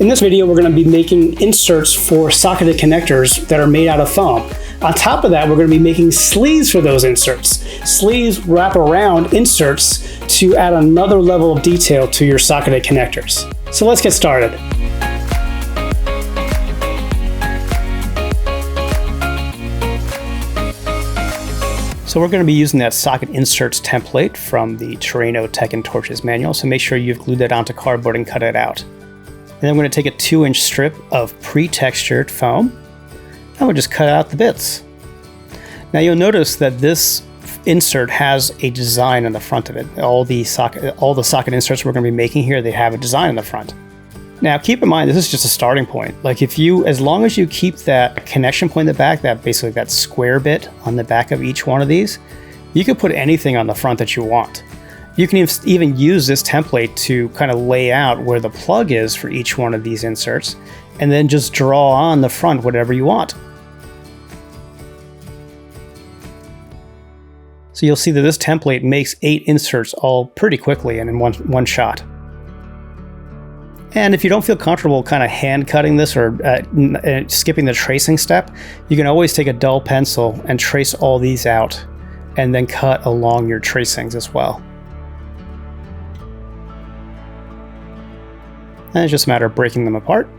In this video, we're going to be making inserts for socketed connectors that are made out of foam. On top of that, we're going to be making sleeves for those inserts. Sleeves wrap around inserts to add another level of detail to your socketed connectors. So let's get started. So we're going to be using that socket inserts template from the Terraino Tech and Torches manual, so make sure you've glued that onto cardboard and cut it out. And then we're going to take a 2-inch strip of pre-textured foam, and we'll just cut out the bits. Now you'll notice that this insert has a design on the front of it. All the socket inserts we're going to be making here, they have a design on the front. Now keep in mind, this is just a starting point. Like as long as you keep that connection point in the back, basically that square bit on the back of each one of these, you can put anything on the front that you want. You can even use this template to kind of lay out where the plug is for each one of these inserts, and then just draw on the front whatever you want. So you'll see that this template makes 8 inserts all pretty quickly and in one shot. And if you don't feel comfortable kind of hand cutting this or skipping the tracing step, you can always take a dull pencil and trace all these out and then cut along your tracings as well. And it's just a matter of breaking them apart.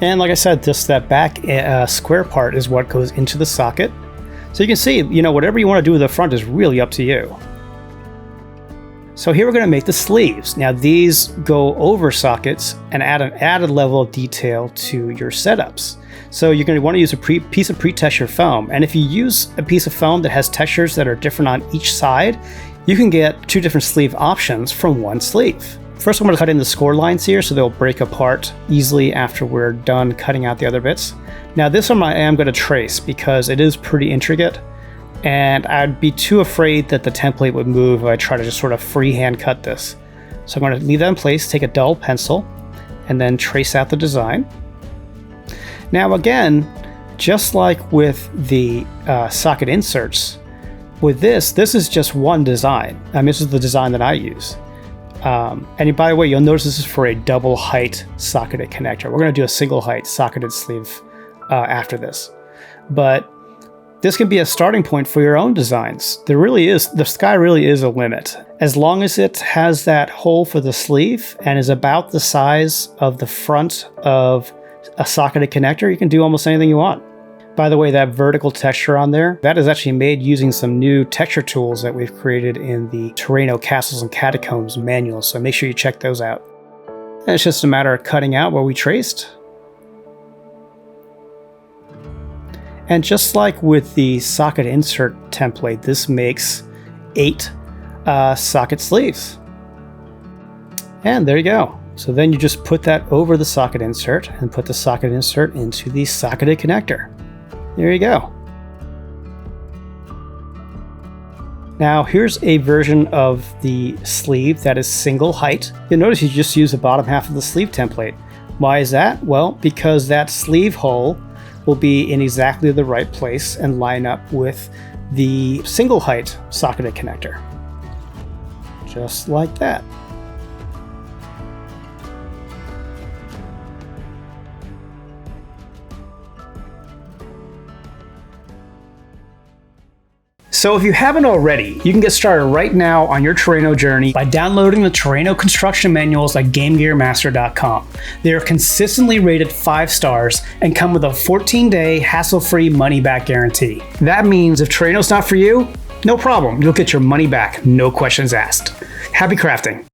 And like I said, just that back square part is what goes into the socket. So you can see, whatever you want to do with the front is really up to you. So here we're going to make the sleeves. Now these go over sockets and add an added level of detail to your setups. So you're going to want to use a piece of pre-textured foam. And if you use a piece of foam that has textures that are different on each side, you can get 2 different sleeve options from one sleeve. First, I'm going to cut in the score lines here so they'll break apart easily after we're done cutting out the other bits. Now this one I am going to trace because it is pretty intricate, and I'd be too afraid that the template would move if I try to just sort of freehand cut this. So I'm going to leave that in place, take a dull pencil, and then trace out the design. Now again, just like with the socket inserts, with this is just one design. This is the design that I use. And by the way, you'll notice this is for a double height socketed connector. We're going to do a single height socketed sleeve after this. But this can be a starting point for your own designs. The sky really is a limit. As long as it has that hole for the sleeve and is about the size of the front of a socketed connector, you can do almost anything you want. By the way, that vertical texture on there, that is actually made using some new texture tools that we've created in the Terraino Castles and Catacombs manual, so make sure you check those out. And it's just a matter of cutting out where we traced. And just like with the socket insert template, this makes 8 socket sleeves. And there you go. So then you just put that over the socket insert and put the socket insert into the socketed connector. There you go. Now here's a version of the sleeve that is single height. You'll notice you just use the bottom half of the sleeve template. Why is that? Well, because that sleeve hole will be in exactly the right place and line up with the single height socketed connector. Just like that. So if you haven't already, you can get started right now on your Terraino journey by downloading the Terraino construction manuals at GameGearMaster.com. They are consistently rated 5 stars and come with a 14-day hassle-free money-back guarantee. That means if Terraino's not for you, no problem. You'll get your money back, no questions asked. Happy crafting.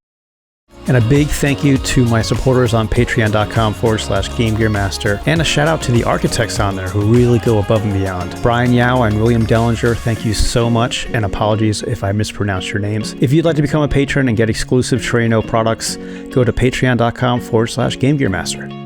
And a big thank you to my supporters on patreon.com/GameGearMaster, and a shout out to the architects on there who really go above and beyond. Brian Yao and William Dellinger, thank you so much, and apologies if I mispronounced your names. If you'd like to become a patron and get exclusive Terraino products, go to patreon.com/GameGearMaster.